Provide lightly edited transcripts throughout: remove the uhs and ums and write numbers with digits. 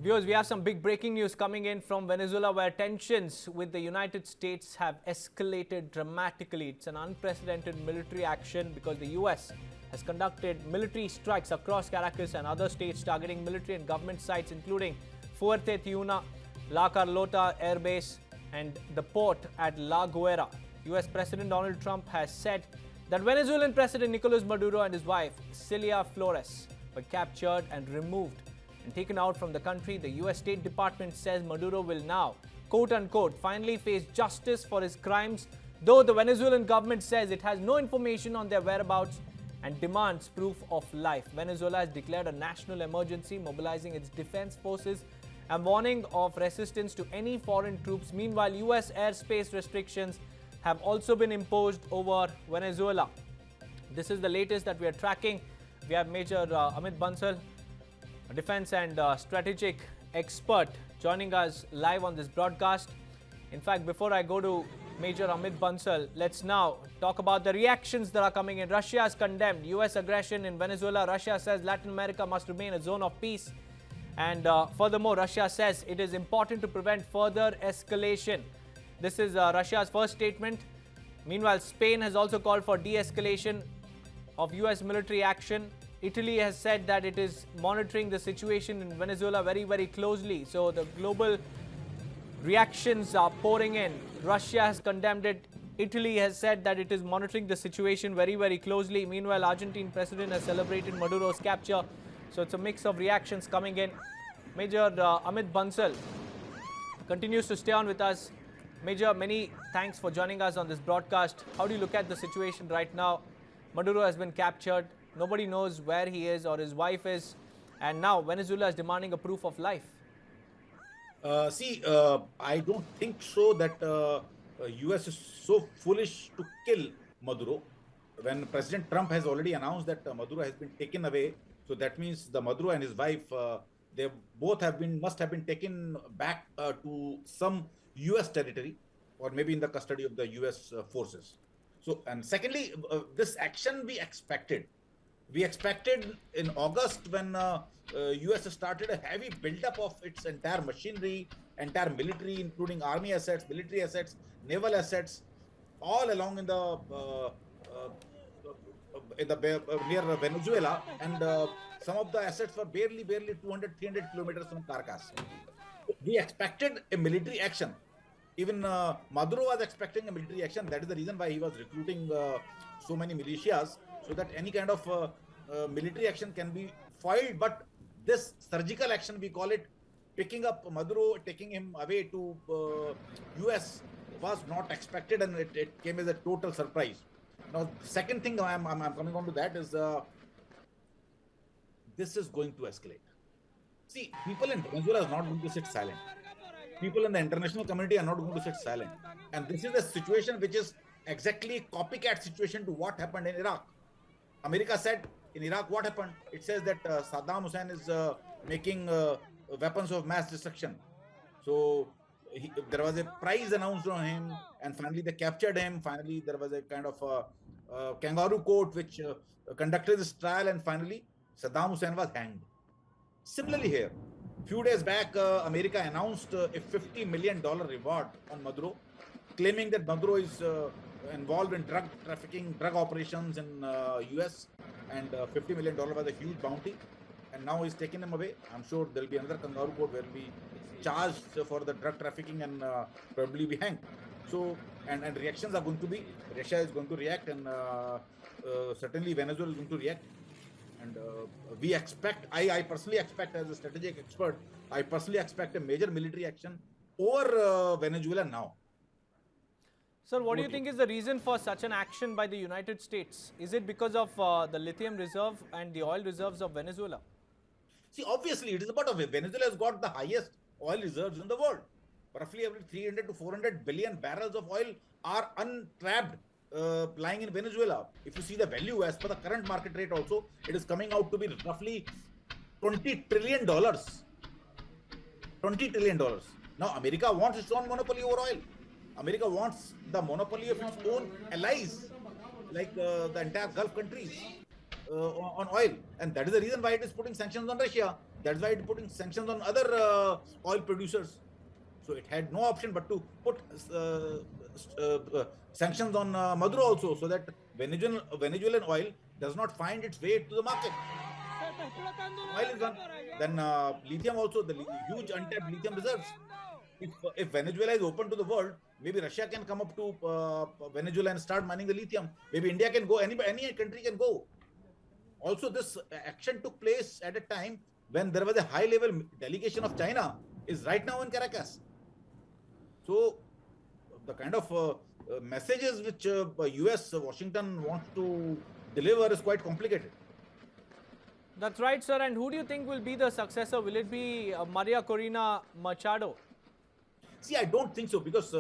Viewers, we have some big breaking news coming in from Venezuela where tensions with the United States have escalated dramatically. It's an unprecedented military action because the US has conducted military strikes across Caracas and other states targeting military and government sites including Fuerte Tiuna, La Carlota Air Base and the port at La Guaira. US President Donald Trump has said that Venezuelan President Nicolás Maduro and his wife, Celia Flores, were captured and removed and taken out from the country. The US State Department says Maduro will now, quote-unquote, finally face justice for his crimes, though the Venezuelan government says it has no information on their whereabouts and demands proof of life. Venezuela has declared a national emergency, mobilizing its defense forces and warning of resistance to any foreign troops. Meanwhile, US airspace restrictions have also been imposed over Venezuela. This is the latest that we are tracking. We have Major Amit Bansal, a defense and strategic expert, joining us live on this broadcast. In fact, before I go to Major Amit Bansal, let's now talk about the reactions that are coming in. Russia has condemned US aggression in Venezuela. Russia says Latin America must remain a zone of peace. And furthermore, Russia says it is important to prevent further escalation. This is Russia's first statement. Meanwhile, Spain has also called for de-escalation of US military action. Italy has said that it is monitoring the situation in Venezuela very, very closely. So the global reactions are pouring in. Russia has condemned it. Italy has said that it is monitoring the situation very, very closely. Meanwhile, Argentine president has celebrated Maduro's capture. So it's a mix of reactions coming in. Major Amit Bansal continues to stay on with us. Major, many thanks for joining us on this broadcast. How do you look at the situation right now? Maduro has been captured. Nobody knows where he is or his wife is. And now Venezuela is demanding a proof of life. I don't think so that US is so foolish to kill Maduro. When President Trump has already announced that Maduro has been taken away, so that means the Maduro and his wife, they both must have been taken back to some US territory or maybe in the custody of the US forces. So, and secondly, this action we expected. We expected in August when US started a heavy buildup of its entire machinery, entire military, including army assets, military assets, naval assets, all along in the near Venezuela, and some of the assets were barely 200, 300 kilometers from Caracas. We expected a military action. Even Maduro was expecting a military action. That is the reason why he was recruiting so many militias, so that any kind of military action can be foiled. But this surgical action, we call it, picking up Maduro, taking him away to US, was not expected, and it came as a total surprise. Now, second thing I'm coming on to that is this is going to escalate. See, people in Venezuela are not going to sit silent. People in the international community are not going to sit silent. And this is a situation which is exactly copycat situation to what happened in Iraq. America said in Iraq what happened? It says that Saddam Hussein is making weapons of mass destruction. So there was a prize announced on him, and finally they captured him. Finally, there was a kind of kangaroo court which conducted this trial, and finally Saddam Hussein was hanged. Similarly here, few days back, America announced a $50 million reward on Maduro, claiming that Maduro is involved in drug trafficking, drug operations in US, and $50 million was a huge bounty. And now he's taken him away. I'm sure there'll be another kangaroo court where we charged for the drug trafficking and probably be hanged. So, and reactions are going to be, Russia is going to react, and certainly Venezuela is going to react. And we expect, I personally expect, as a strategic expert, I personally expect a major military action over Venezuela now. Sir, what do you think is the reason for such an action by the United States? Is it because of the lithium reserve and the oil reserves of Venezuela? See, obviously, it is about Venezuela has got the highest oil reserves in the world. Roughly every 300 to 400 billion barrels of oil are untrapped, lying in Venezuela. If you see the value as per the current market rate also, it is coming out to be roughly $20 trillion. $20 trillion. Now, America wants its own monopoly over oil. America wants the monopoly of its own allies, like the entire Gulf countries, on oil. And that is the reason why it is putting sanctions on Russia. That's why it's putting sanctions on other oil producers. So it had no option but to put sanctions on Maduro also, so that Venezuelan oil does not find its way to the market. Oil is one. Then lithium also, the huge untapped lithium reserves. If Venezuela is open to the world, maybe Russia can come up to Venezuela and start mining the lithium. Maybe India can go. Any country can go. Also, this action took place at a time when there was a high-level delegation of China. Is right now in Caracas. So the kind of messages which US, Washington wants to deliver is quite complicated. That's right, sir. And who do you think will be the successor? Will it be Maria Corina Machado? See, I don't think so, because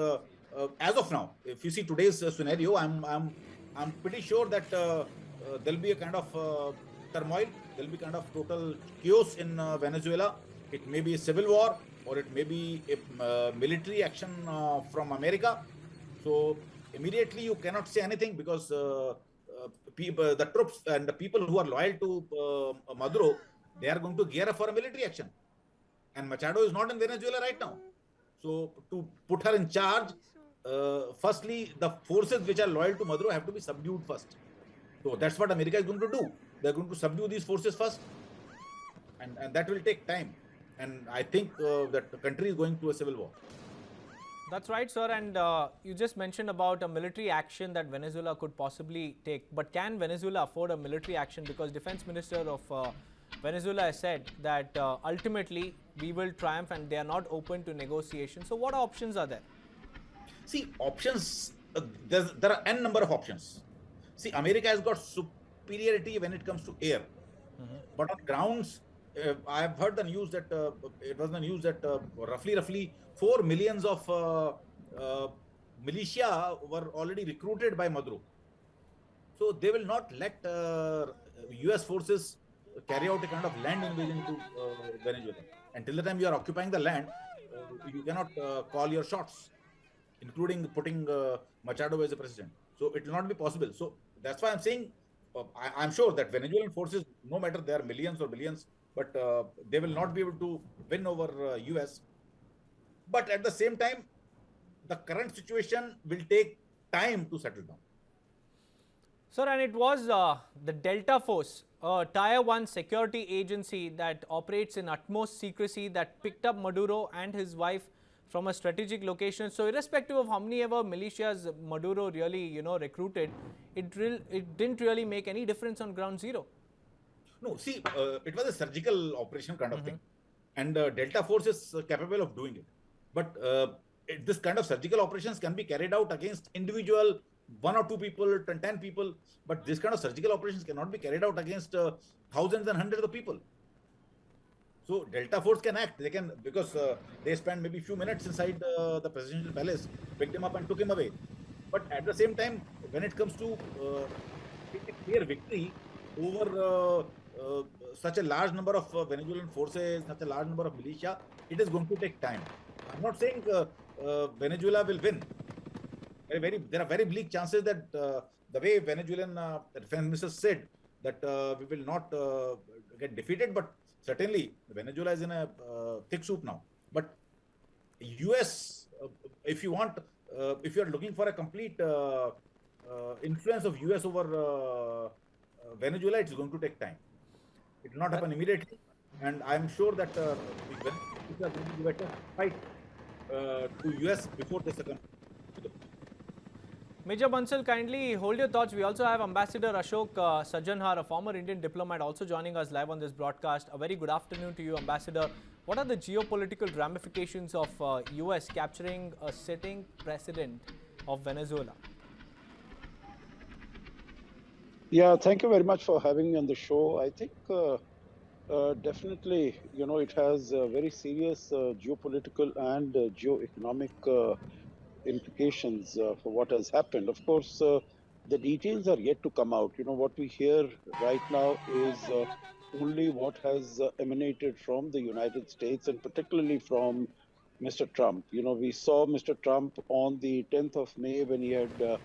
as of now, if you see today's scenario, I'm pretty sure that there'll be a kind of turmoil. There'll be kind of total chaos in Venezuela. It may be a civil war, or it may be a military action from America. So immediately you cannot say anything, because the troops and the people who are loyal to Maduro, they are going to gear up for a military action. And Machado is not in Venezuela right now. So to put her in charge, firstly, the forces which are loyal to Maduro have to be subdued first. So that's what America is going to do. They're going to subdue these forces first, and that will take time. And I think that the country is going to a civil war. That's right, sir. And you just mentioned about a military action that Venezuela could possibly take. But can Venezuela afford a military action? Because Defense Minister of Venezuela has said that ultimately we will triumph and they are not open to negotiation. So what options are there? See, options, there are n number of options. See, America has got superiority when it comes to air. But on grounds, I have heard the news that it was the news that roughly 4 millions of militia were already recruited by Maduro. So they will not let US forces carry out a kind of land invasion to Venezuela. Until the time you are occupying the land, you cannot call your shots, including putting Machado as a president. So it will not be possible. So that's why I'm saying, I'm sure that Venezuelan forces, no matter they are millions or billions, but they will not be able to win over US. But at the same time, the current situation will take time to settle down. Sir, and it was the Delta Force, a Tier 1 security agency that operates in utmost secrecy, that picked up Maduro and his wife from a strategic location. So irrespective of how many ever militias Maduro really, recruited, it didn't really make any difference on ground zero. No, see, it was a surgical operation kind of thing. And Delta Force is capable of doing it. But this kind of surgical operations can be carried out against individual 1 or 2 people, 10 people. But this kind of surgical operations cannot be carried out against thousands and hundreds of people. So Delta Force can act. They can, because they spent maybe a few minutes inside the presidential palace, picked him up and took him away. But at the same time, when it comes to a clear victory over such a large number of Venezuelan forces, such a large number of militia, it is going to take time. I'm not saying Venezuela will win. There are very bleak chances that the way Venezuelan defense minister said that we will not get defeated, but certainly Venezuela is in a thick soup now. But US, if you want, if you are looking for a complete influence of US over Venezuela, it is going to take time. It will not happen immediately, and I am sure that Venezuela is going to give a tough fight to US before they succumb. Major Bansal, kindly hold your thoughts. We also have Ambassador Ashok Sajanhar, a former Indian diplomat, also joining us live on this broadcast. A very good afternoon to you, Ambassador. What are the geopolitical ramifications of US capturing a sitting president of Venezuela? Yeah, thank you very much for having me on the show. I think definitely, it has very serious geopolitical and geoeconomic implications for what has happened. Of course, the details are yet to come out. What we hear right now is only what has emanated from the United States, and particularly from Mr. Trump. We saw Mr. Trump on the 10th of May when he had,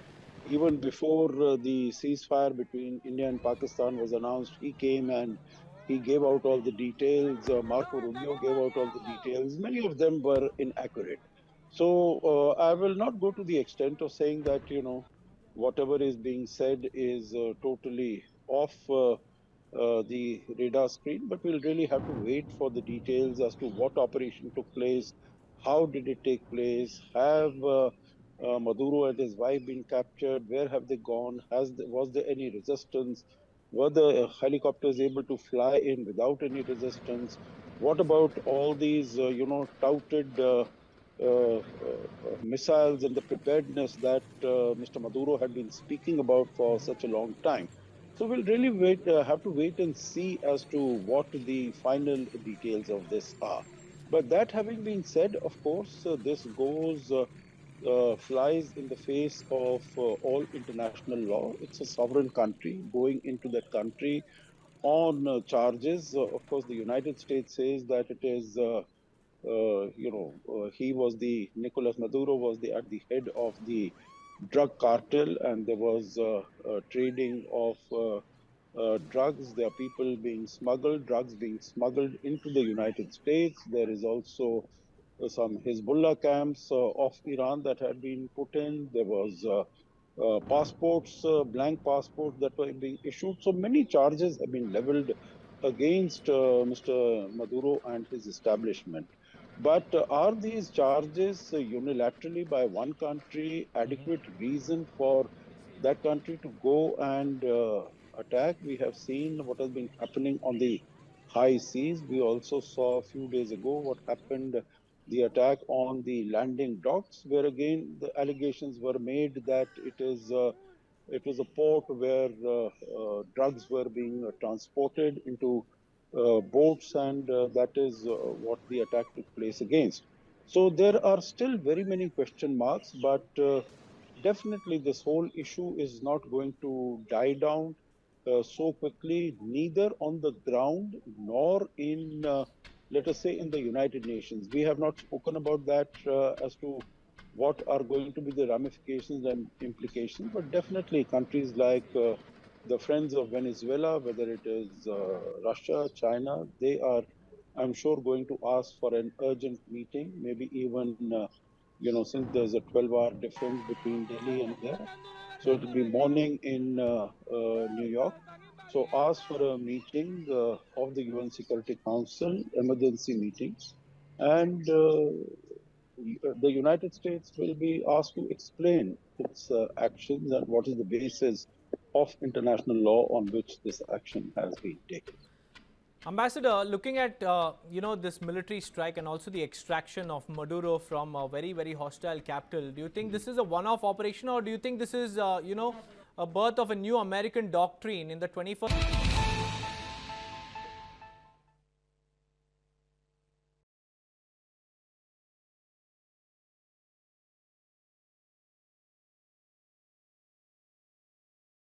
even before the ceasefire between India and Pakistan was announced, he came and He gave out all the details. Marco Rubio gave out all the details. Many of them were inaccurate. So I will not go to the extent of saying that, whatever is being said is totally off the radar screen, but we'll really have to wait for the details as to what operation took place, how did it take place, have Maduro and his wife been captured, where have they gone, was there any resistance, were the helicopters able to fly in without any resistance, what about all these, touted missiles and the preparedness that Mr. Maduro had been speaking about for such a long time. So we'll really have to wait and see as to what the final details of this are. But that having been said, of course, this flies in the face of all international law. It's a sovereign country. Going into that country on charges, of course, the United States says that it is he was Nicolas Maduro was at the head of the drug cartel, and there was trading of drugs. There are people being smuggled, drugs being smuggled into the United States. There is also some Hezbollah camps of Iran that had been put in. There was passports, blank passports that were being issued. So many charges have been leveled against Mr. Maduro and his establishment. But are these charges unilaterally by one country adequate reason for that country to go and attack? We have seen what has been happening on the high seas. We also saw a few days ago what happened, the attack on the landing docks, where again the allegations were made that it was a port where drugs were being transported into boats, and that is what the attack took place against. So there are still very many question marks, but definitely this whole issue is not going to die down so quickly, neither on the ground nor in, let us say, in the United Nations. We have not spoken about that as to what are going to be the ramifications and implications, but definitely countries like the friends of Venezuela, whether it is Russia, China, they are, I'm sure, going to ask for an urgent meeting, maybe even, since there's a 12-hour difference between Delhi and there. So it will be morning in New York. So ask for a meeting of the UN Security Council, emergency meetings, and the United States will be asked to explain its actions and what is the basis of international law on which this action has been taken. Ambassador, looking at this military strike and also the extraction of Maduro from a very, very hostile capital, do you think this is a one-off operation, or do you think this is a birth of a new American doctrine in the 21st?